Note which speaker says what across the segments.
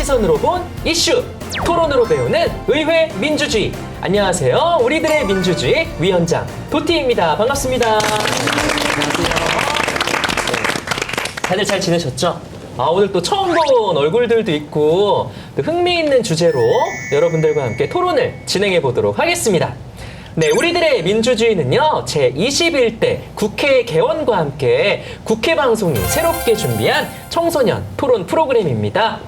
Speaker 1: 시선으로 본 이슈, 토론으로 배우는 의회 민주주의. 안녕하세요. 우리들의 민주주의 위원장 도티입니다. 반갑습니다. 다들 잘 지내셨죠? 오늘 또 처음 본 얼굴들도 있고 또 흥미있는 주제로 여러분들과 함께 토론을 진행해 보도록 하겠습니다. 네, 우리들의 민주주의는요, 제21대 국회 개원과 함께 국회 방송이 새롭게 준비한 청소년 토론 프로그램입니다.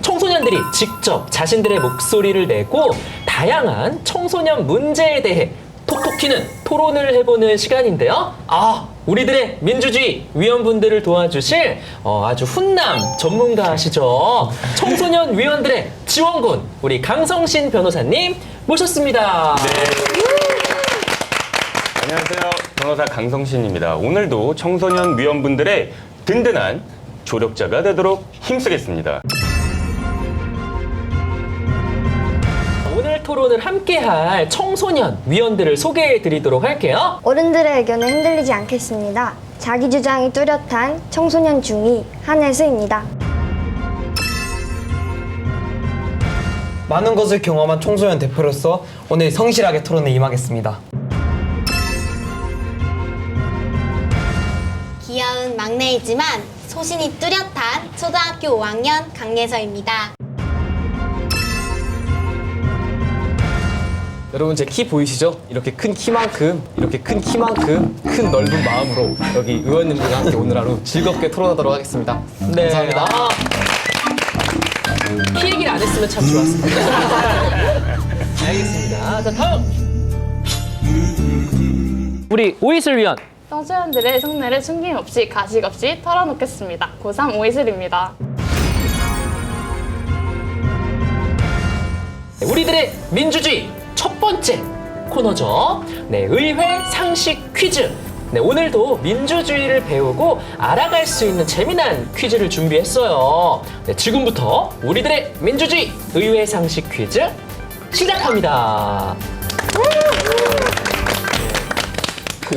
Speaker 1: 청소년들이 직접 자신들의 목소리를 내고 다양한 청소년 문제에 대해 톡톡 튀는 토론을 해보는 시간인데요. 우리들의 민주주의 위원분들을 도와주실 아주 훈남 전문가시죠. 청소년 위원들의 지원군, 우리 강성신 변호사님 모셨습니다.
Speaker 2: 네. 안녕하세요. 변호사 강성신입니다. 오늘도 청소년 위원분들의 든든한 조력자가 되도록 힘쓰겠습니다.
Speaker 1: 오늘 토론을 함께할 청소년 위원들을 소개해 드리도록 할게요.
Speaker 3: 어른들의 의견을 흔들리지 않겠습니다. 자기 주장이 뚜렷한 청소년 중위 한혜수입니다.
Speaker 4: 많은 것을 경험한 청소년 대표로서 오늘 성실하게 토론에 임하겠습니다.
Speaker 5: 귀여운 막내이지만 소신이 뚜렷한 초등학교 5학년 강예서입니다.
Speaker 6: 여러분 제 키 보이시죠? 이렇게 큰 키만큼 큰 넓은 마음으로 여기 의원님들과 함께 오늘 하루 즐겁게 토론하도록 하겠습니다.
Speaker 1: 네.
Speaker 6: 감사합니다.
Speaker 1: 키 얘기를 안 했으면 참 좋았습니다. 알겠습니다. 자, 다음. 우리 오이슬 위원.
Speaker 7: 청소년들의 속내를 숨김없이 가식 없이 털어놓겠습니다. 고3 오이슬입니다.
Speaker 1: 우리들의 민주주의 첫 번째 코너죠. 네, 의회 상식 퀴즈. 네, 오늘도 민주주의를 배우고 알아갈 수 있는 재미난 퀴즈를 준비했어요. 네, 지금부터 우리들의 민주주의 의회 상식 퀴즈 시작합니다.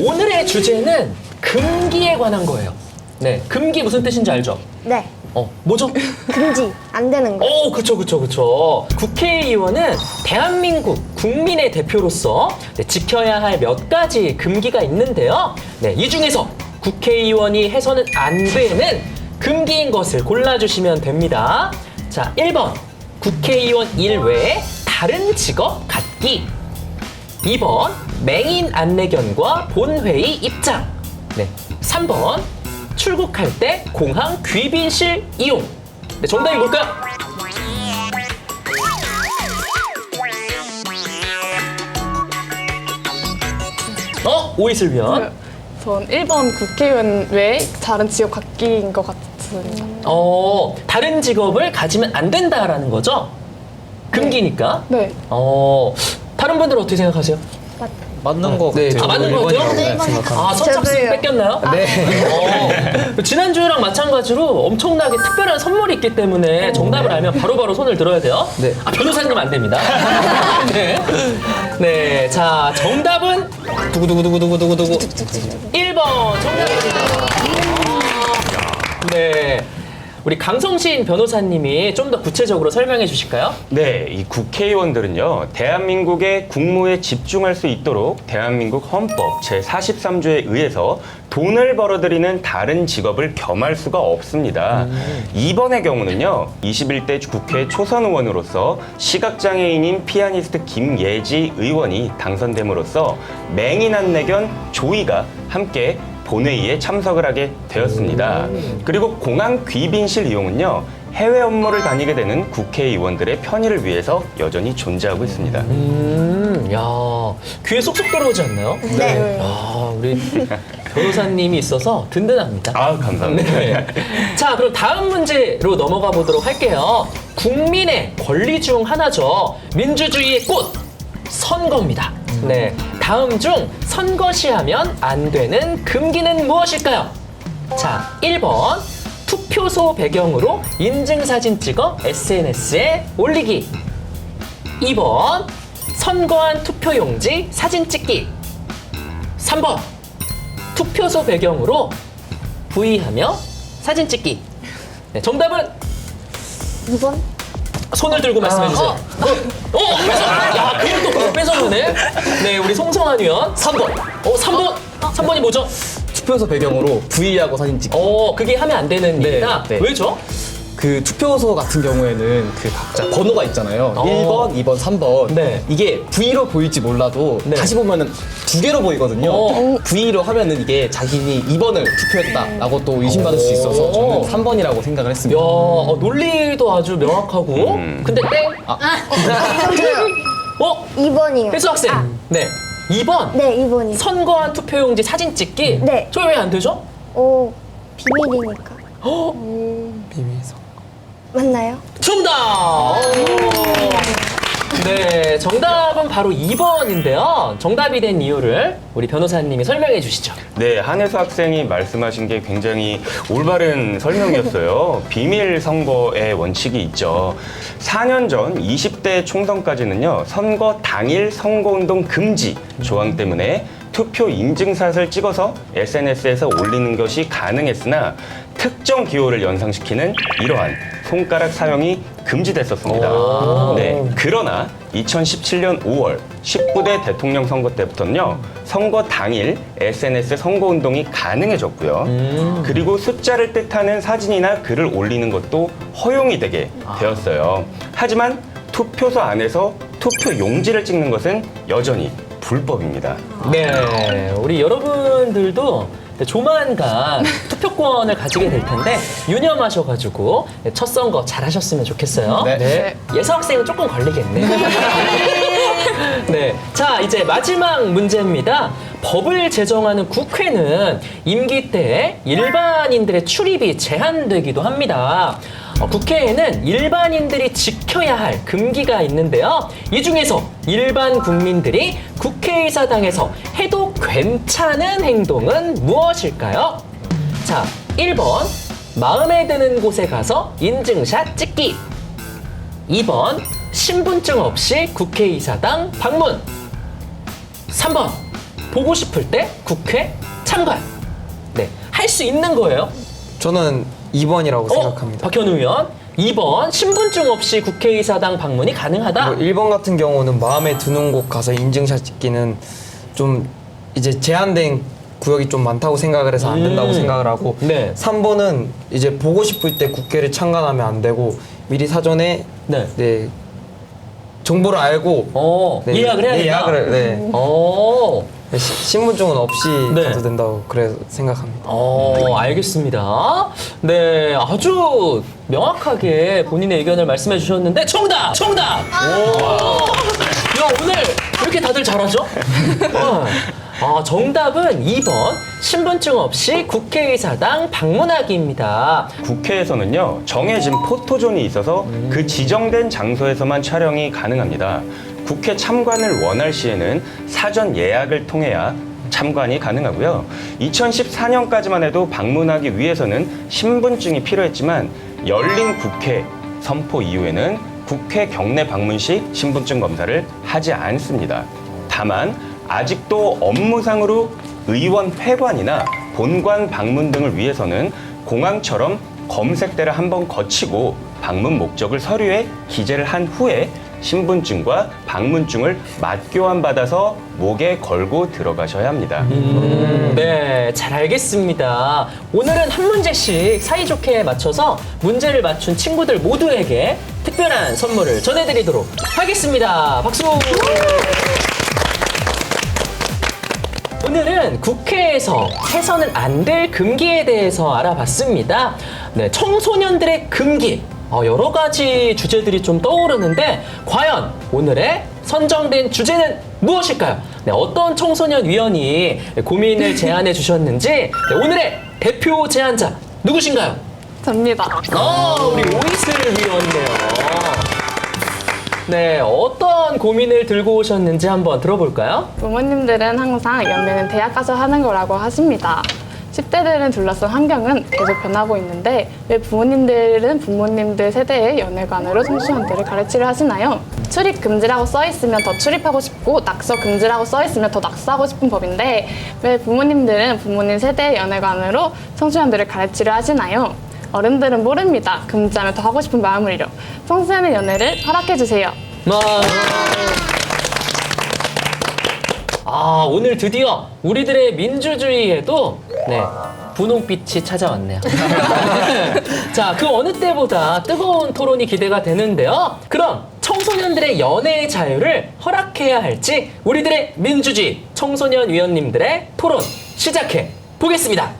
Speaker 1: 오늘의 주제는 금기에 관한 거예요. 네, 금기 무슨 뜻인지 알죠?
Speaker 3: 네,
Speaker 1: 뭐죠?
Speaker 3: 금지, 안 되는 거.
Speaker 1: 그쵸. 국회의원은 대한민국 국민의 대표로서 지켜야 할 몇 가지 금기가 있는데요. 네, 이 중에서 국회의원이 해서는 안 되는 금기인 것을 골라주시면 됩니다. 자, 1번, 국회의원 일 외에 다른 직업 갖기. 2번, 맹인 안내견과 본회의 입장. 네, 3번, 출국할 때 공항 귀빈실 이용. 네, 정답이 뭘까요? 오이슬 위원.
Speaker 7: 전 1번 국회의원 외에 다른 직업 갖기인 것 같습니다.
Speaker 1: 다른 직업을 가지면 안 된다라는 거죠? 금기니까.
Speaker 7: 네.
Speaker 1: 다른 분들은 어떻게 생각하세요?
Speaker 4: 맞는 거
Speaker 6: 네,
Speaker 4: 같아요.
Speaker 1: 맞는 것 같아요?
Speaker 3: 네,
Speaker 1: 선착순
Speaker 3: 저도요.
Speaker 1: 뺏겼나요?
Speaker 4: 네.
Speaker 1: 지난주랑 마찬가지로 엄청나게 특별한 선물이 있기 때문에 정답을 알면 바로바로 손을 들어야 돼요.
Speaker 4: 네.
Speaker 1: 변호사님 안 됩니다. 네. 네. 자, 정답은
Speaker 4: 두구두구두구두구두구.
Speaker 1: 1번 정답입니다. 네. 우리 강성신 변호사님이 좀 더 구체적으로 설명해 주실까요?
Speaker 2: 네, 이 국회의원들은요, 대한민국의 국무에 집중할 수 있도록 대한민국 헌법 제43조에 의해서 돈을 벌어들이는 다른 직업을 겸할 수가 없습니다. 이번의 경우는요, 21대 국회 초선 의원으로서 시각장애인인 피아니스트 김예지 의원이 당선됨으로써 맹인 안내견 조이가 함께 본회의에 참석을 하게 되었습니다. 그리고 공항 귀빈실 이용은요, 해외 업무를 다니게 되는 국회의원들의 편의를 위해서 여전히 존재하고 있습니다.
Speaker 1: 야, 귀에 쏙쏙 들어오지 않나요?
Speaker 3: 네.
Speaker 1: 야, 우리 변호사님이 있어서 든든합니다.
Speaker 2: 감사합니다.
Speaker 1: 네. 자, 그럼 다음 문제로 넘어가 보도록 할게요. 국민의 권리 중 하나죠. 민주주의의 꽃, 선거입니다. 네. 다음 중 선거시하면 안 되는 금기는 무엇일까요? 자, 1번. 투표소 배경으로 인증사진 찍어 SNS에 올리기. 2번. 선거한 투표용지 사진 찍기. 3번. 투표소 배경으로 부의하며 사진 찍기. 네, 정답은
Speaker 3: 2번?
Speaker 1: 손을 들고 말씀해 주세요. 야, 그걸 또 뺏어보네. 네, 우리 송성환 위원 3번. 3번이 뭐죠?
Speaker 6: 투표소 배경으로 V하고 사진 찍기.
Speaker 1: 그게 하면 안 되는
Speaker 6: 네,
Speaker 1: 일이다.
Speaker 6: 네.
Speaker 1: 왜죠?
Speaker 6: 그 투표소 같은 경우에는 그 각자 번호가 있잖아요. 1번, 2번, 3번.
Speaker 1: 네.
Speaker 6: 이게 V로 보일지 몰라도
Speaker 1: 네.
Speaker 6: 다시 보면은 두 개로 보이거든요. V로 하면은 이게 자신이 2번을 투표했다라고 또 의심받을 수 있어서 저는 3번이라고 생각을
Speaker 1: 야,
Speaker 6: 했습니다.
Speaker 1: 논리도 아주 명확하고. 근데 땡?
Speaker 3: 저요. 2번이요.
Speaker 1: 혜수 학생. 네. 2번.
Speaker 3: 네, 2번이요.
Speaker 1: 선거한 투표용지 사진 찍기.
Speaker 3: 네.
Speaker 1: 저 왜 안 되죠?
Speaker 3: 비밀이니까.
Speaker 4: 비밀성.
Speaker 3: 맞나요?
Speaker 1: 정답! 네, 정답은 바로 2번인데요. 정답이 된 이유를 우리 변호사님이 설명해 주시죠.
Speaker 2: 네, 한혜수 학생이 말씀하신 게 굉장히 올바른 설명이었어요. 비밀 선거의 원칙이 있죠. 4년 전 20대 총선까지는요, 선거 당일 선거운동 금지 조항 때문에 투표 인증샷을 찍어서 SNS에서 올리는 것이 가능했으나 특정 기호를 연상시키는 이러한 손가락 사용이 금지됐었습니다. 네, 그러나 2017년 5월 19대 대통령 선거 때부터는요, 선거 당일 SNS 선거운동이 가능해졌고요. 그리고 숫자를 뜻하는 사진이나 글을 올리는 것도 허용이 되게 되었어요. 하지만 투표소 안에서 투표 용지를 찍는 것은 여전히 불법입니다.
Speaker 1: 네, 우리 여러분들도 조만간 투표권을 가지게 될 텐데 유념하셔가지고 첫 선거 잘하셨으면 좋겠어요.
Speaker 6: 네.
Speaker 1: 예서 학생은 조금 걸리겠네. 네, 자 이제 마지막 문제입니다. 법을 제정하는 국회는 임기 때에 일반인들의 출입이 제한되기도 합니다. 국회에는 일반인들이 지켜야 할 금기가 있는데요. 이 중에서 일반 국민들이 국회의사당에서 해도 괜찮은 행동은 무엇일까요? 자, 1번 마음에 드는 곳에 가서 인증샷 찍기. 2번 신분증 없이 국회의사당 방문. 3번 보고 싶을 때 국회 참관. 네, 할 수 있는 거예요.
Speaker 4: 저는 2번이라고 생각합니다.
Speaker 1: 박현우 의원 2번 신분증 없이 국회의사당 방문이 가능하다.
Speaker 4: 1번 같은 경우는 마음에 드는 곳 가서 인증샷 찍기는 좀 이제 제한된 구역이 좀 많다고 생각을 해서 안 된다고 생각을 하고,
Speaker 1: 네.
Speaker 4: 3번은 이제 보고 싶을 때 국회를 참관하면 안 되고 미리 사전에
Speaker 1: 네.
Speaker 4: 네, 정보를 알고 네,
Speaker 1: 예약을 해야 된다.
Speaker 4: 예약을 신분증은 없이
Speaker 1: 네.
Speaker 4: 가도 된다고 그래 생각합니다.
Speaker 1: 알겠습니다. 네, 아주 명확하게 본인의 의견을 말씀해 주셨는데 정답! 야, 오늘 왜 이렇게 다들 잘하죠? 정답은 2번 신분증 없이 국회의사당 방문하기입니다.
Speaker 2: 국회에서는요, 정해진 포토존이 있어서 그 지정된 장소에서만 촬영이 가능합니다. 국회 참관을 원할 시에는 사전 예약을 통해야 참관이 가능하고요. 2014년까지만 해도 방문하기 위해서는 신분증이 필요했지만 열린 국회 선포 이후에는 국회 경내 방문 시 신분증 검사를 하지 않습니다. 다만 아직도 업무상으로 의원 회관이나 본관 방문 등을 위해서는 공항처럼 검색대를 한번 거치고 방문 목적을 서류에 기재를 한 후에 신분증과 방문증을 맞교환 받아서 목에 걸고 들어가셔야 합니다.
Speaker 1: 네, 잘 알겠습니다. 오늘은 한 문제씩 사이좋게 맞춰서 문제를 맞춘 친구들 모두에게 특별한 선물을 전해드리도록 하겠습니다. 박수! 오늘은 국회에서 해서는 안 될 금기에 대해서 알아봤습니다. 네, 청소년들의 금기. 여러 가지 주제들이 좀 떠오르는데 과연 오늘의 선정된 주제는 무엇일까요? 네, 어떤 청소년 위원이 고민을 제안해 주셨는지 네, 오늘의 대표 제안자 누구신가요?
Speaker 7: 접니다.
Speaker 1: 우리 오이슬 위원이네요. 네, 어떤 고민을 들고 오셨는지 한번 들어볼까요?
Speaker 7: 부모님들은 항상 연애는 대학 가서 하는 거라고 하십니다. 10대들은 둘러싼 환경은 계속 변하고 있는데 왜 부모님들은 부모님들 세대의 연애관으로 청소년들을 가르치려 하시나요? 출입 금지라고 써있으면 더 출입하고 싶고 낙서 금지라고 써있으면 더 낙서하고 싶은 법인데 왜 부모님들은 부모님 세대의 연애관으로 청소년들을 가르치려 하시나요? 어른들은 모릅니다. 금지하면 더 하고 싶은 마음을요. 청소년의 연애를 허락해주세요.
Speaker 1: 오늘 드디어 우리들의 민주주의에도 분홍빛이 찾아왔네요. 자, 그 어느 때보다 뜨거운 토론이 기대가 되는데요. 그럼 청소년들의 연애의 자유를 허락해야 할지 우리들의 민주주의 청소년 위원님들의 토론 시작해 보겠습니다.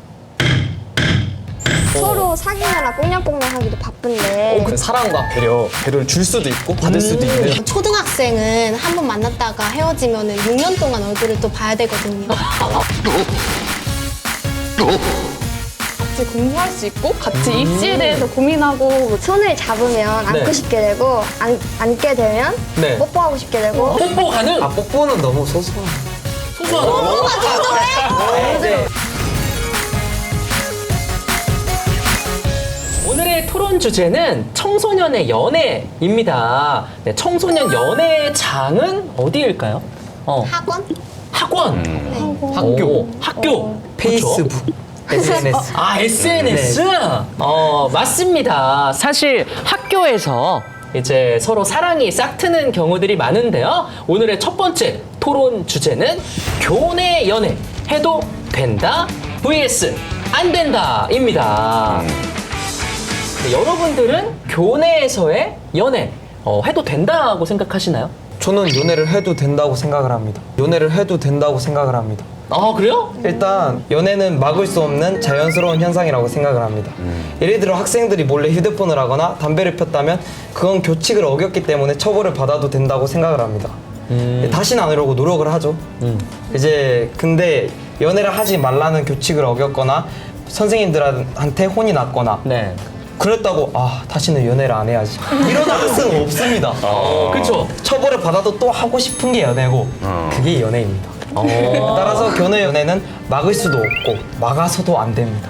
Speaker 3: 서로 사귀느라 꽁냥꽁냥 하기도 바쁜데
Speaker 6: 그 사랑과 배려를 줄 수도 있고 받을 수도 있는.
Speaker 5: 초등학생은 한 번 만났다가 헤어지면 6년 동안 얼굴을 또 봐야 되거든요.
Speaker 7: 같이 공부할 수 있고 같이 입시에 대해서 고민하고
Speaker 3: 손을 잡으면 안고
Speaker 1: 네.
Speaker 3: 싶게 되고 안게 되면
Speaker 1: 네.
Speaker 3: 뽀뽀하고 싶게 되고
Speaker 1: 뽀뽀 가능?
Speaker 4: 뽀뽀는 너무 소소한.
Speaker 1: 소소하다. 네. 오늘의 토론 주제는 청소년의 연애입니다. 네, 청소년 연애의 장은 어디일까요?
Speaker 5: 학원?
Speaker 1: 학원. 학교.
Speaker 4: 페이스북, SNS.
Speaker 1: SNS? 맞습니다. 사실 학교에서 이제 서로 사랑이 싹트는 경우들이 많은데요. 오늘의 첫 번째 토론 주제는 교내 연애 해도 된다 vs 안 된다입니다. 네, 여러분들은 교내에서의 연애 해도 된다고 생각하시나요?
Speaker 4: 저는 연애를 해도 된다고 생각을 합니다. 연애를 해도 된다고 생각을 합니다.
Speaker 1: 그래요?
Speaker 4: 일단 연애는 막을 수 없는 자연스러운 현상이라고 생각을 합니다. 예를 들어 학생들이 몰래 휴대폰을 하거나 담배를 폈다면 그건 교칙을 어겼기 때문에 처벌을 받아도 된다고 생각을 합니다. 다시는 안 하려고 노력을 하죠. 이제 근데 연애를 하지 말라는 교칙을 어겼거나 선생님들한테 혼이 났거나
Speaker 1: 네.
Speaker 4: 그랬다고 다시는 연애를 안 해야지 이런 학생은 없습니다.
Speaker 1: 그렇죠.
Speaker 4: 처벌을 받아도 또 하고 싶은 게 연애고 그게 연애입니다. 따라서 교내 연애는 막을 수도 없고 막아서도 안 됩니다.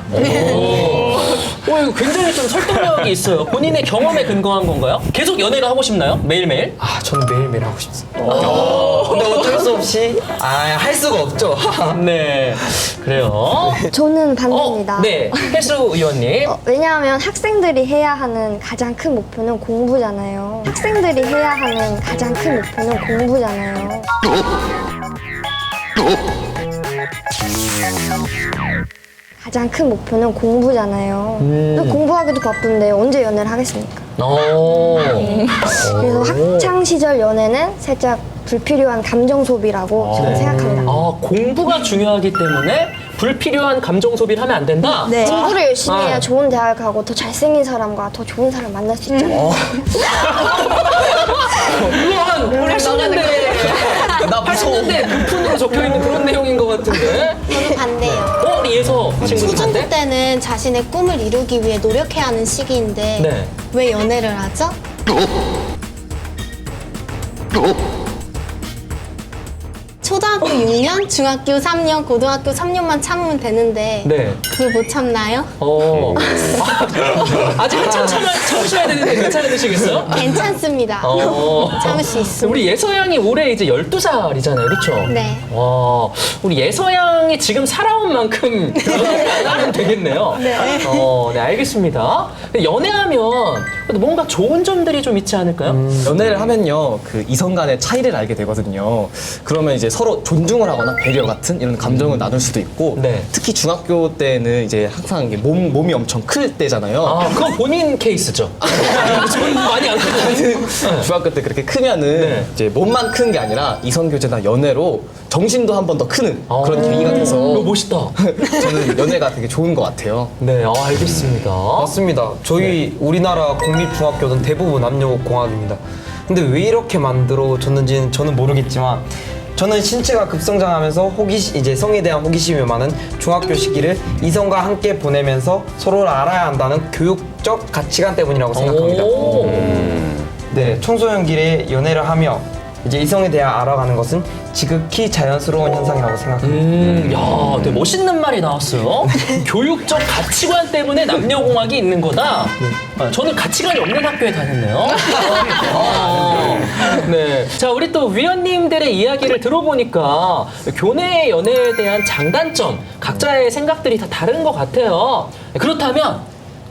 Speaker 1: 이거 굉장히 좀 설득력이 있어요. 본인의 경험에 근거한 건가요? 계속 연애를 하고 싶나요? 매일매일?
Speaker 4: 저는 매일매일 하고 싶습니다. 근데 어쩔 수 없이 할 수가 없죠.
Speaker 1: 네. 그래요.
Speaker 3: 저는 반대입니다.
Speaker 1: 네. 혜수 의원님.
Speaker 3: 왜냐하면 학생들이 해야 하는 가장 큰 목표는 공부잖아요. 학생들이 해야 하는 가장 큰 목표는 공부잖아요. 가장 큰 목표는 공부잖아요. 또 공부하기도 바쁜데 언제 연애를 하겠습니까? 그래서 학창 시절 연애는 살짝 불필요한 감정 소비라고 저는 생각합니다.
Speaker 1: 공부가 중요하기 때문에 불필요한 감정 소비를 하면 안 된다?
Speaker 3: 네. 공부를 열심히 해야 좋은 대학 가고 더 잘생긴 사람과 더 좋은 사람 만날 수 있잖아요.
Speaker 1: 우와, 80년대. 80년대 부푼으로 적혀있는 그런 내용인 것 같은데?
Speaker 5: 저는 반대예요.
Speaker 1: 우리 예서 친구들
Speaker 5: 초중고
Speaker 1: 반대?
Speaker 5: 때는 자신의 꿈을 이루기 위해 노력해야 하는 시기인데
Speaker 1: 네.
Speaker 5: 왜 연애를 하죠? 초등학교 6년, 중학교 3년, 고등학교 3년만 참으면 되는데
Speaker 1: 네.
Speaker 5: 그걸 못 참나요?
Speaker 1: 아직 한참 참으셔야 되는데 괜찮으시겠어요?
Speaker 5: 괜찮습니다. 참을 수 있습니다.
Speaker 1: 우리 예서양이 올해 이제 12살이잖아요. 그렇죠?
Speaker 5: 네.
Speaker 1: 와, 우리 예서양이 지금 살아온 만큼 연애를 안 하면 되겠네요. 네. 네, 알겠습니다. 근데 연애하면 그래도 뭔가 좋은 점들이 좀 있지 않을까요?
Speaker 6: 연애를 하면요, 그 이성 간의 차이를 알게 되거든요. 그러면 이제 서로 존중을 하거나 배려 같은 이런 감정을 나눌 수도 있고,
Speaker 1: 네.
Speaker 6: 특히 중학교 때는 이제 항상 이게 몸이 엄청 클 때잖아요.
Speaker 1: 그건 본인 케이스죠. 저는 많이 안 크거든요.
Speaker 6: 중학교 때 그렇게 크면은
Speaker 1: 네.
Speaker 6: 이제 몸만 큰 게 아니라 이성 교제나 연애로 정신도 한 번 더 크는 그런 계기가 돼서
Speaker 1: 이거 멋있다.
Speaker 6: 저는 연애가 되게 좋은 것 같아요.
Speaker 1: 네, 알겠습니다.
Speaker 4: 맞습니다. 저희 우리나라 공립중학교는 대부분 남녀공학입니다. 근데 왜 이렇게 만들어졌는지는 저는 모르겠지만 저는 신체가 급성장하면서 이제 성에 대한 호기심이 많은 중학교 시기를 이성과 함께 보내면서 서로를 알아야 한다는 교육적 가치관 때문이라고 생각합니다. 네, 청소년기에 연애를 하며 이제 이성에 대해 알아가는 것은 지극히 자연스러운 현상이라고 생각합니다.
Speaker 1: 야, 되게 멋있는 말이 나왔어요. 교육적 가치관 때문에 남녀공학이 있는 거다. 저는 가치관이 없는 학교에 다녔네요. 네. 자, 우리 또 위원님들의 이야기를 들어보니까 교내 연애에 대한 장단점, 각자의 생각들이 다 다른 것 같아요. 그렇다면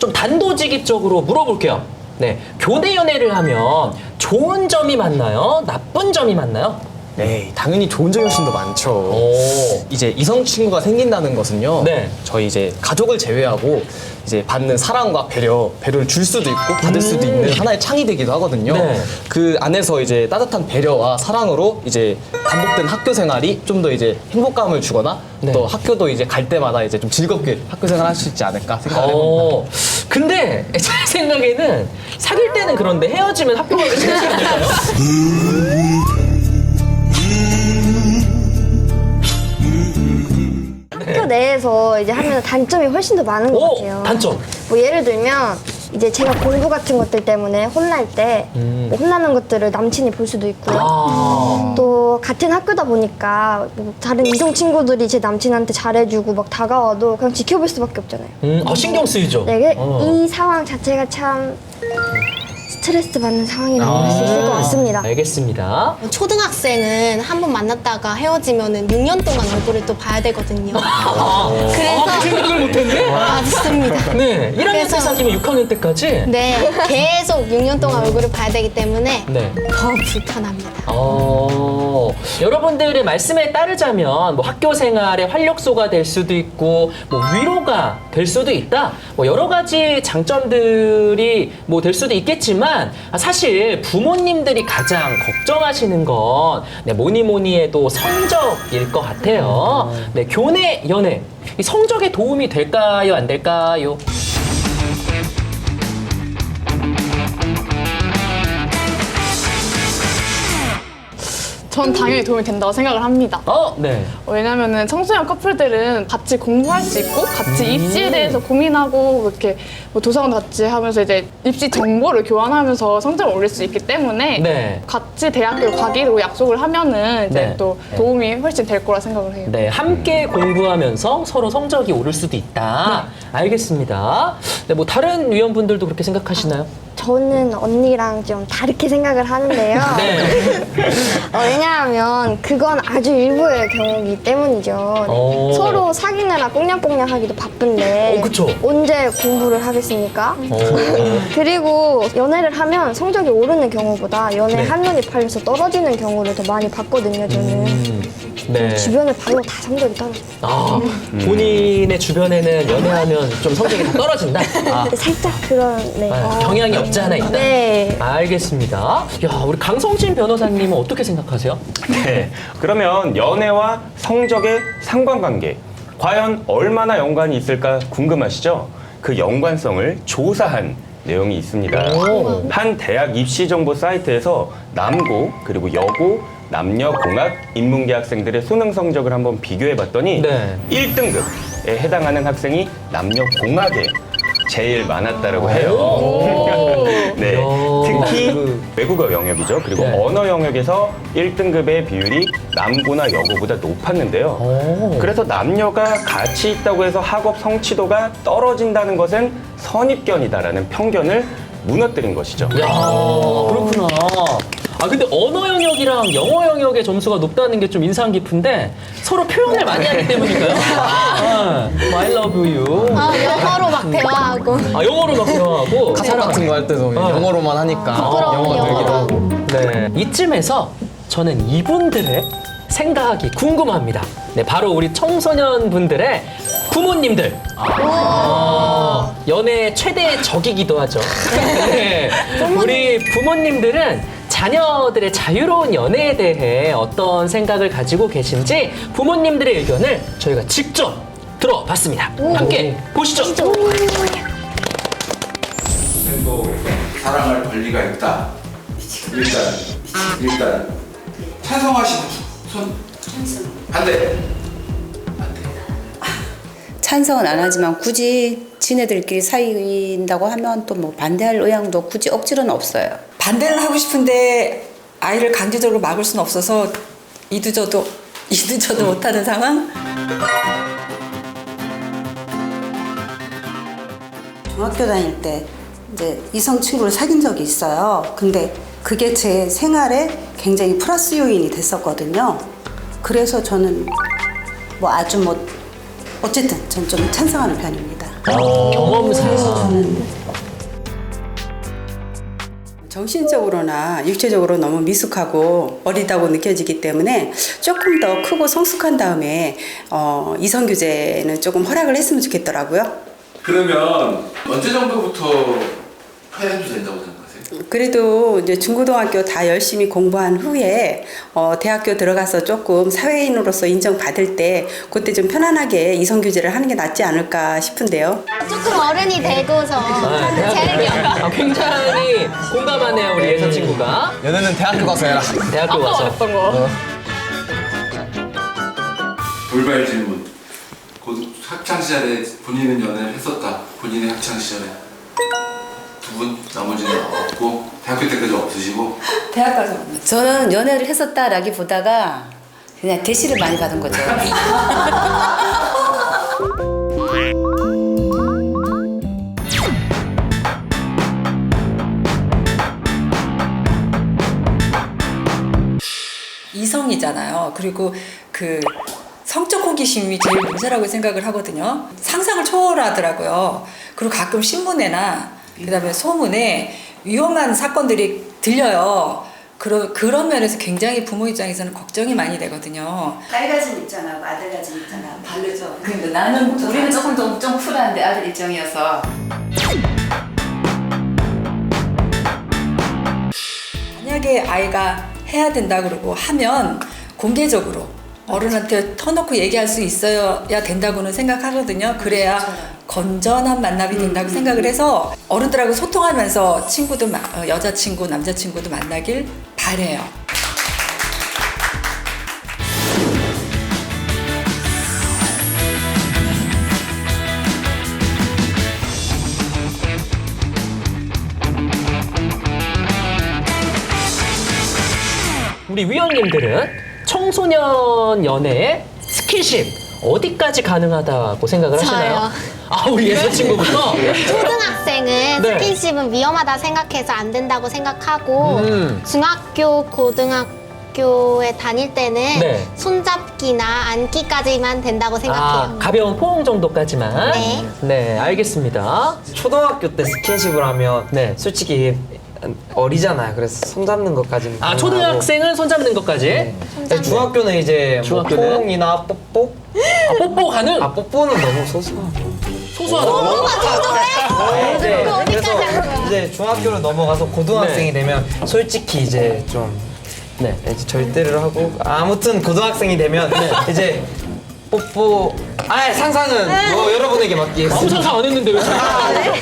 Speaker 1: 좀 단도직입적으로 물어볼게요. 네, 교내 연애를 하면 좋은 점이 많나요? 나쁜 점이 많나요?
Speaker 6: 네, 당연히 좋은 점이 훨씬 더 많죠.
Speaker 1: 오.
Speaker 6: 이제 이성 친구가 생긴다는 것은요.
Speaker 1: 네.
Speaker 6: 저희 이제 가족을 제외하고 이제 받는 사랑과 배려를 줄 수도 있고 받을 수도 있는 하나의 창이 되기도 하거든요.
Speaker 1: 네.
Speaker 6: 그 안에서 이제 따뜻한 배려와 사랑으로 이제 반복된 학교 생활이 좀 더 이제 행복감을 주거나
Speaker 1: 네.
Speaker 6: 또 학교도 이제 갈 때마다 이제 좀 즐겁게 학교 생활 할 수 있지 않을까 생각을 해봅니다.
Speaker 1: 근데 제 생각에는 사귈 때는 그런데 헤어지면 학교 가기 싫지 않을까요?
Speaker 3: 학교 내에서 이제 하면 단점이 훨씬 더 많은 것
Speaker 1: 오,
Speaker 3: 같아요.
Speaker 1: 단점.
Speaker 3: 뭐 예를 들면 이제 제가 공부 같은 것들 때문에 혼날 때 뭐 혼나는 것들을 남친이 볼 수도 있고요.
Speaker 1: 아.
Speaker 3: 또 같은 학교다 보니까 뭐 다른 이성 친구들이 제 남친한테 잘해주고 막 다가와도 그냥 지켜볼 수밖에 없잖아요.
Speaker 1: 신경 쓰이죠.
Speaker 3: 네,
Speaker 1: 어.
Speaker 3: 이 상황 자체가 참 스트레스 받는 상황이라고 할 수 있을 것 같습니다.
Speaker 1: 알겠습니다.
Speaker 5: 초등학생은 한 번 만났다가 헤어지면은 6년 동안 얼굴을 또 봐야 되거든요. 그래서
Speaker 1: 그 생각을 못했네?
Speaker 5: 맞습니다.
Speaker 1: 네, 1학년 때
Speaker 5: 그래서-
Speaker 1: 사귀면 6학년 때까지?
Speaker 5: 네, 계속 6년 동안 얼굴을 봐야 되기 때문에
Speaker 1: 네.
Speaker 5: 더 불편합니다.
Speaker 1: 여러분들의 말씀에 따르자면 뭐 학교 생활의 활력소가 될 수도 있고 뭐 위로가 될 수도 있다. 뭐 여러 가지 장점들이 뭐 될 수도 있겠지만 사실 부모님들이 가장 걱정하시는 건 네, 뭐니 해도 성적일 것 같아요. 네, 교내 연애 이 성적에 도움이 될까요, 안 될까요?
Speaker 7: 전 당연히 도움이 된다고 생각을 합니다.
Speaker 1: 네.
Speaker 7: 왜냐면은 청소년 커플들은 같이 공부할 수 있고 같이 입시에 대해서 고민하고 뭐 이렇게 뭐 도서관 같이 하면서 이제 입시 정보를 교환하면서 성적을 올릴 수 있기 때문에
Speaker 1: 네.
Speaker 7: 같이 대학교를 가기로 약속을 하면은 이제
Speaker 1: 네.
Speaker 7: 또 도움이 훨씬 될 거라 생각을 해요.
Speaker 1: 네, 함께 공부하면서 서로 성적이 오를 수도 있다. 알겠습니다. 네, 뭐 다른 위원분들도 그렇게 생각하시나요?
Speaker 3: 저는 언니랑 좀 다르게 생각을 하는데요.
Speaker 1: 네.
Speaker 3: 왜냐하면 그건 아주 일부의 경우이기 때문이죠.
Speaker 1: 오.
Speaker 3: 서로 사귀느라 꽁냥꽁냥 하기도 바쁜데
Speaker 1: 그쵸.
Speaker 3: 언제 공부를 하겠습니까?
Speaker 1: 어,
Speaker 3: 그리고 연애를 하면 성적이 오르는 경우보다 연애
Speaker 1: 네.
Speaker 3: 한눈이 팔려서 떨어지는 경우를 더 많이 봤거든요, 저는.
Speaker 1: 네.
Speaker 3: 주변을 봐도 다 성적이 떨어져요.
Speaker 1: 본인의 주변에는 연애하면 좀 성적이 다 떨어진다.
Speaker 3: 살짝 그런, 네.
Speaker 1: 경향이 없지 않아 있다.
Speaker 3: 네.
Speaker 1: 알겠습니다. 야, 우리 강성진 변호사님은 어떻게 생각하세요?
Speaker 2: 네. 그러면 연애와 성적의 상관관계 과연 얼마나 연관이 있을까 궁금하시죠? 그 연관성을 조사한 내용이 있습니다.
Speaker 1: 오.
Speaker 2: 한 대학 입시 정보 사이트에서 남고 그리고 여고 남녀공학 인문계 학생들의 수능 성적을 한번 비교해 봤더니
Speaker 1: 네.
Speaker 2: 1등급에 해당하는 학생이 남녀공학에 제일 많았다라고 해요. 네.
Speaker 1: 이야.
Speaker 2: 특히 외국어 영역이죠. 그리고
Speaker 1: 네.
Speaker 2: 언어 영역에서 1등급의 비율이 남고나 여고보다 높았는데요.
Speaker 1: 오.
Speaker 2: 그래서 남녀가 같이 있다고 해서 학업 성취도가 떨어진다는 것은 선입견이다라는 편견을 무너뜨린 것이죠.
Speaker 1: 야, 그렇구나. 근데 언어 영역이랑 영어 영역의 점수가 높다는 게 좀 인상 깊은데 서로 표현을 많이 하기 때문인가요? I love you.
Speaker 5: 영어로 막 대화하고.
Speaker 1: 영어로 막 대화하고.
Speaker 6: 가사 같은 거 할 때도 영어로만 하니까
Speaker 5: 부끄러운
Speaker 6: 영어가 늘기도
Speaker 5: 영어로.
Speaker 6: 하고.
Speaker 1: 네. 이쯤에서 저는 이분들의 생각이 궁금합니다. 네, 바로 우리 청소년 분들의 부모님들. 연애의 최대 적이기도 하죠. 네. 우리 부모님들은 자녀들의 자유로운 연애에 대해 어떤 생각을 가지고 계신지 부모님들의 의견을 저희가 직접 들어봤습니다. 함께 보시죠.
Speaker 8: 또 사랑할 권리가 있다. 일단 찬성하시는 손. 반대.
Speaker 9: 찬성은 안 하지만 굳이 지네들끼리 사귄다고 하면 또 뭐 반대할 의향도 굳이 억지로는 없어요.
Speaker 10: 반대를 하고 싶은데 아이를 강제적으로 막을 수는 없어서 이도저도 못하는 상황?
Speaker 9: 중학교 다닐 때 이제 이성 친구를 사귄 적이 있어요. 근데 그게 제 생활에 굉장히 플러스 요인이 됐었거든요. 그래서 저는 뭐 아주 뭐 어쨌든 전 좀 찬성하는 편입니다.
Speaker 1: 경험상.
Speaker 9: 정신적으로나 육체적으로 너무 미숙하고 어리다고 느껴지기 때문에 조금 더 크고 성숙한 다음에 이성 교제는 조금 허락을 했으면 좋겠더라고요.
Speaker 8: 그러면 언제 정도부터 해도 된다고 생각하세요?
Speaker 9: 그래도 이제 중고등학교 다 열심히 공부한 후에 대학교 들어가서 조금 사회인으로서 인정받을 때 그때 좀 편안하게 이성 교제를 하는 게 낫지 않을까 싶은데요.
Speaker 5: 조금 어른이 되고서 재능이
Speaker 1: 굉장히 공감하네요, 우리 예선 친구가.
Speaker 6: 연애는 대학교 가서 해라.
Speaker 1: 대학교 가서.
Speaker 7: 어떤 거?
Speaker 8: 돌발 질문. 학창 시절에 본인은 연애를 했었다. 본인의 학창 시절에 두 분 나머지는 없고 대학교 때까지 없으시고.
Speaker 10: 대학 가서
Speaker 11: 저는 연애를 했었다라기보다가 그냥 대시를 많이 받은 거죠.
Speaker 10: 이성이잖아요. 그리고 그 성적 호기심이 제일 문제라고 생각을 하거든요. 상상을 초월하더라고요. 그리고 가끔 신문에나 그다음에 소문에 위험한 사건들이 들려요. 그런 면에서 굉장히 부모 입장에서는 걱정이 많이 되거든요.
Speaker 11: 딸 가진 있잖아, 아들 가진 있잖아. 다르죠. 근데 나는 우리는 조금 좀 쿨한데 아들 입장이어서.
Speaker 10: 만약에 아이가 해야 된다 그러고 하면 공개적으로 어른한테 터놓고 얘기할 수 있어야 된다고는 생각하거든요. 그래야 건전한 만남이 된다고 생각을 해서 어른들하고 소통하면서 친구도 여자친구, 남자친구도 만나길 바래요.
Speaker 1: 우리 위원님들은 청소년 연애의 스킨십 어디까지 가능하다고 생각을 하시나요?
Speaker 5: 저요.
Speaker 1: 아, 우리 예선 친구부터?
Speaker 5: 초등학생은
Speaker 1: 네.
Speaker 5: 스킨십은 위험하다 생각해서 안 된다고 생각하고 중학교, 고등학교에 다닐 때는
Speaker 1: 네.
Speaker 5: 손잡기나 안기까지만 된다고 생각해요.
Speaker 1: 가벼운 포옹 정도까지만?
Speaker 5: 네.
Speaker 1: 네, 알겠습니다.
Speaker 4: 초등학교 때 스킨십을 하면
Speaker 1: 네.
Speaker 4: 솔직히 어리잖아요. 그래서 손 잡는 것까지는
Speaker 1: 아,
Speaker 4: 가능하고.
Speaker 1: 초등학생은 손 잡는 것까지?
Speaker 4: 네, 중학교는 이제
Speaker 1: 중학교는?
Speaker 4: 뭐 포옹이나 뽀뽀?
Speaker 1: 아, 뽀뽀 가능?
Speaker 4: 아, 뽀뽀는 너무 소소하고.
Speaker 1: 소소하다고?
Speaker 4: 네,
Speaker 5: 그거 어디까지
Speaker 4: 그래서
Speaker 5: 하는 거야?
Speaker 4: 이제 중학교를 넘어가서 고등학생이 되면 솔직히 이제 좀
Speaker 1: 네.
Speaker 4: 이제 절대를 하고 아무튼 고등학생이 되면 이제 뽀뽀 상상은 뭐 여러분에게
Speaker 1: 아무
Speaker 4: 맡기겠습니다.
Speaker 1: 상상 안 했는데 왜 상상?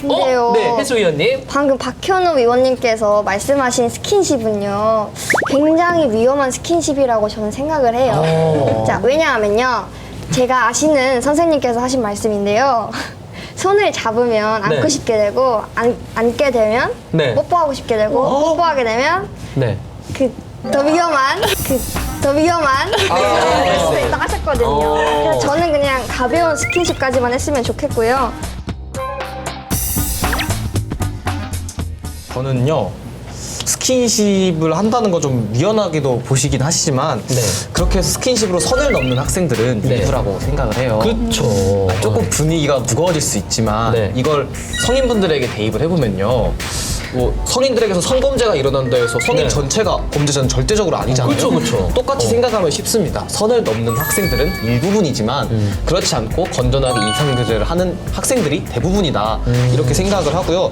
Speaker 3: 근데요.
Speaker 1: 네, 해수위원님.
Speaker 3: 방금 박현우 의원님께서 말씀하신 스킨십은요, 굉장히 위험한 스킨십이라고 저는 생각을 해요. 자, 왜냐하면요, 제가 아시는 선생님께서 하신 말씀인데요. 손을 잡으면 안고
Speaker 1: 네.
Speaker 3: 싶게 되고, 안게 되면
Speaker 1: 네.
Speaker 3: 뽀뽀하고 싶게 되고, 뽀뽀하게 되면
Speaker 1: 네.
Speaker 3: 더 위험한 수도 있다 하셨거든요. 그래서 저는 그냥 가벼운 스킨십까지만 했으면 좋겠고요.
Speaker 6: 저는요 스킨십을 한다는 거 좀 미연하게도 보시긴 하시지만
Speaker 1: 네.
Speaker 6: 그렇게 해서 스킨십으로 선을 넘는 학생들은
Speaker 1: 네.
Speaker 6: 일부라고 생각을 해요.
Speaker 1: 그쵸.
Speaker 6: 조금 분위기가 무거워질 수 있지만
Speaker 1: 네.
Speaker 6: 이걸 성인분들에게 대입을 해보면요. 뭐 성인들에게서 성범죄가 일어난다 해서 성인
Speaker 1: 네.
Speaker 6: 전체가 범죄자는 절대적으로 아니잖아요.
Speaker 1: 그쵸.
Speaker 6: 똑같이 생각하면 쉽습니다. 선을 넘는 학생들은 일부분이지만 그렇지 않고 건전하게 이성교제를 하는 학생들이 대부분이다. 이렇게 생각을 하고요.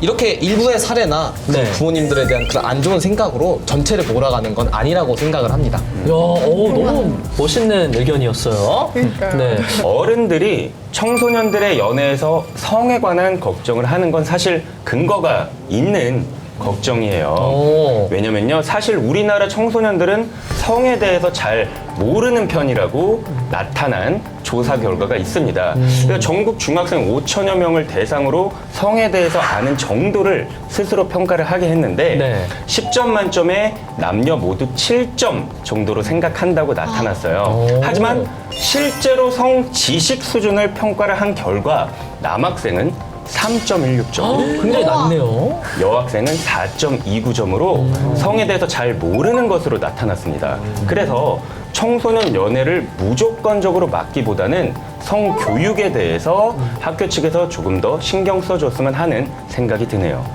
Speaker 6: 이렇게 일부의 사례나 그
Speaker 1: 네.
Speaker 6: 부모님들에 대한 그런 안 좋은 생각으로 전체를 몰아가는 건 아니라고 생각을 합니다.
Speaker 1: 야, 너무 멋있는 의견이었어요. 네.
Speaker 2: 어른들이 청소년들의 연애에서 성에 관한 걱정을 하는 건 사실 근거가 있는 걱정이에요. 왜냐면요, 사실 우리나라 청소년들은 성에 대해서 잘 모르는 편이라고 나타난 조사 결과가 있습니다. 그래서 전국 중학생 5천여 명을 대상으로 성에 대해서 아는 정도를 스스로 평가를 하게 했는데
Speaker 1: 네.
Speaker 2: 10점 만점에 남녀 모두 7점 정도로 생각한다고 나타났어요. 하지만 실제로 성 지식 수준을 평가를 한 결과 남학생은 3.16점.
Speaker 1: 굉장히 낮네요.
Speaker 2: 여학생은 4.29점으로 성에 대해서 잘 모르는 것으로 나타났습니다. 그래서 청소년 연애를 무조건적으로 막기보다는 성교육에 대해서 학교 측에서 조금 더 신경 써줬으면 하는 생각이 드네요.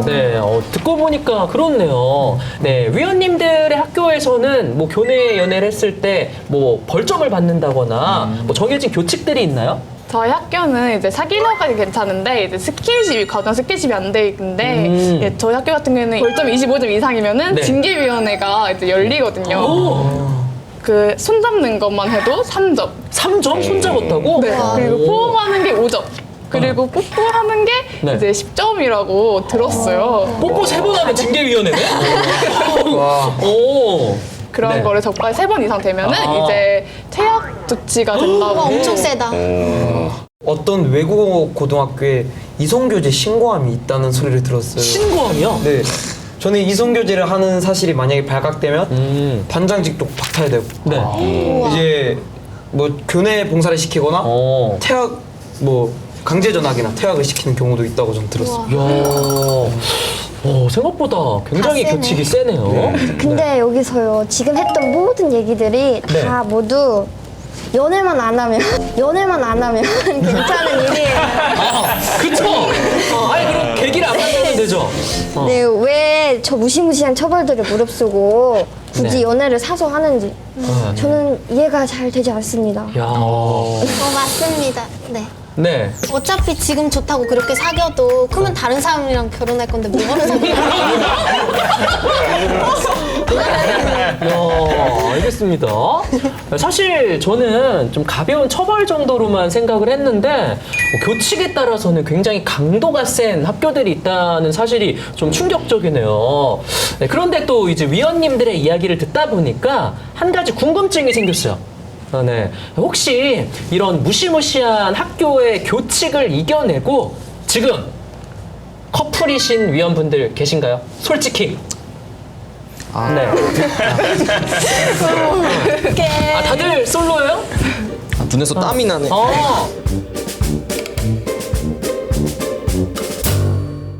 Speaker 1: 네. 듣고 보니까 그렇네요. 네. 위원님들의 학교에서는 뭐 교내 연애를 했을 때 뭐 벌점을 받는다거나 뭐 정해진 교칙들이 있나요?
Speaker 7: 저희 학교는 이제 사귀려까지 괜찮은데 이제 스킨십이 과정 스킨십이 안 돼 있는데 예, 저희 학교 같은 경우는 벌점 25점 이상이면은
Speaker 1: 네.
Speaker 7: 징계위원회가 이제 열리거든요. 그 손 잡는 것만 해도 3점.
Speaker 1: 3점? 손 잡았다고?
Speaker 7: 네. 그리고 포옹하는 게 5점. 그리고 뽀뽀하는 게
Speaker 1: 네.
Speaker 7: 이제 10점이라고 들었어요.
Speaker 1: 뽀뽀 3번 하면 징계위원회네? 오.
Speaker 7: 그런
Speaker 1: 네.
Speaker 7: 거를 적발 3번 이상 되면은
Speaker 1: 아.
Speaker 7: 이제 퇴학 조치가 된다고.
Speaker 5: 와, 엄청 세다.
Speaker 4: 어떤 외국어 고등학교에 이성교제 신고함이 있다는 소리를 들었어요.
Speaker 1: 신고함이요?
Speaker 4: 네. 저는 이성교제를 하는 사실이 만약에 발각되면 반장직도 박탈되고
Speaker 1: 네.
Speaker 4: 이제 뭐 교내 봉사를 시키거나 퇴학 뭐 강제 전학이나 퇴학을 시키는 경우도 있다고 전 들었어요.
Speaker 1: 이야. 생각보다 굉장히
Speaker 3: 다 세네.
Speaker 1: 교칙이 세네요.
Speaker 3: 근데 여기서요, 지금 했던 모든 얘기들이 다 모두 연애만 안 하면 괜찮은 일이에요.
Speaker 1: 그쵸? 아니, 그럼 계기를 안 만들면 되죠?
Speaker 3: 네, 왜 저 무시무시한 처벌들을 무릅쓰고 굳이
Speaker 1: 네.
Speaker 3: 연애를 사서 하는지 저는 이해가 잘 되지 않습니다.
Speaker 1: 야.
Speaker 5: 맞습니다. 네.
Speaker 1: 네.
Speaker 5: 어차피 지금 좋다고 그렇게 사귀어도 크면 다른 사람이랑 결혼할 건데 뭐하는 사귀어?
Speaker 1: 알겠습니다. 사실 저는 좀 가벼운 처벌 정도로만 생각을 했는데 교칙에 따라서는 굉장히 강도가 센 학교들이 있다는 사실이 좀 충격적이네요. 네, 그런데 또 이제 위원님들의 이야기를 듣다 보니까 한 가지 궁금증이 생겼어요. 네. 혹시 이런 무시무시한 학교의 교칙을 이겨내고 지금 커플이신 위원분들 계신가요? 솔직히. 네. 다들 솔로예요?
Speaker 6: 눈에서 땀이 나네.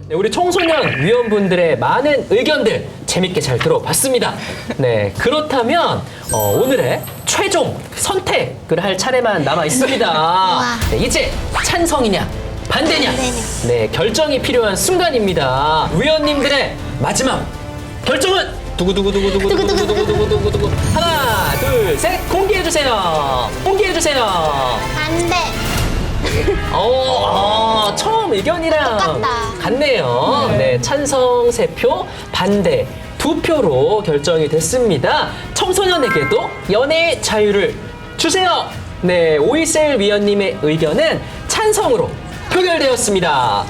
Speaker 1: 네, 우리 청소년 위원분들의 많은 의견들 재밌게 잘 들어봤습니다. 네, 그렇다면 오늘의 최종 선택을 할 차례만 남아 있습니다. 네, 이제 찬성이냐 반대냐, 네, 결정이 필요한 순간입니다. 위원님들의 마지막 결정은 두구두구두구두구두구두구두구두구 하나, 둘, 셋 공개해 주세요. 공개해 주세요.
Speaker 5: 안 돼.
Speaker 1: 처음 의견이랑
Speaker 5: 똑같다.
Speaker 1: 같네요. 네, 찬성 3표, 반대 2표로 결정이 됐습니다. 청소년에게도 연애의 자유를 주세요. 네, 오이셀 위원님의 의견은 찬성으로 표결되었습니다.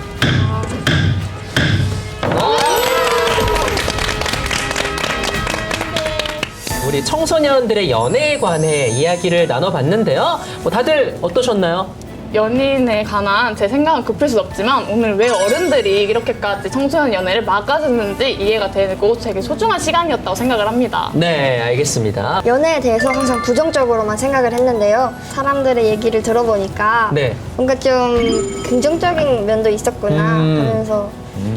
Speaker 1: 우리 청소년들의 연애에 관해 이야기를 나눠봤는데요. 다들 어떠셨나요?
Speaker 7: 연인에 관한 제 생각은 급할 수 없지만 오늘 왜 어른들이 이렇게까지 청소년 연애를 막아줬는지 이해가 되고 되게 소중한 시간이었다고 생각을 합니다.
Speaker 1: 네, 알겠습니다.
Speaker 3: 연애에 대해서 항상 부정적으로만 생각을 했는데요. 사람들의 얘기를 들어보니까
Speaker 1: 네.
Speaker 3: 뭔가 좀 긍정적인 면도 있었구나 하면서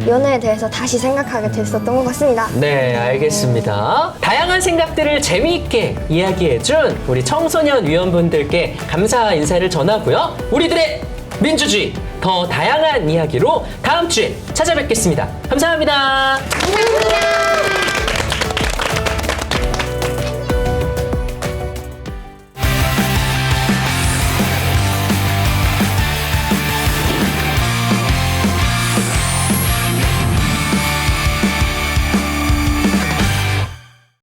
Speaker 3: 연애에 대해서 다시 생각하게 됐었던 것 같습니다.
Speaker 1: 네, 알겠습니다. 다양한 생각들을 재미있게 이야기해준 우리 청소년 위원분들께 감사 인사를 전하고요. 우리들의 민주주의, 더 다양한 이야기로 다음 주에 찾아뵙겠습니다. 감사합니다.
Speaker 5: 감사합니다.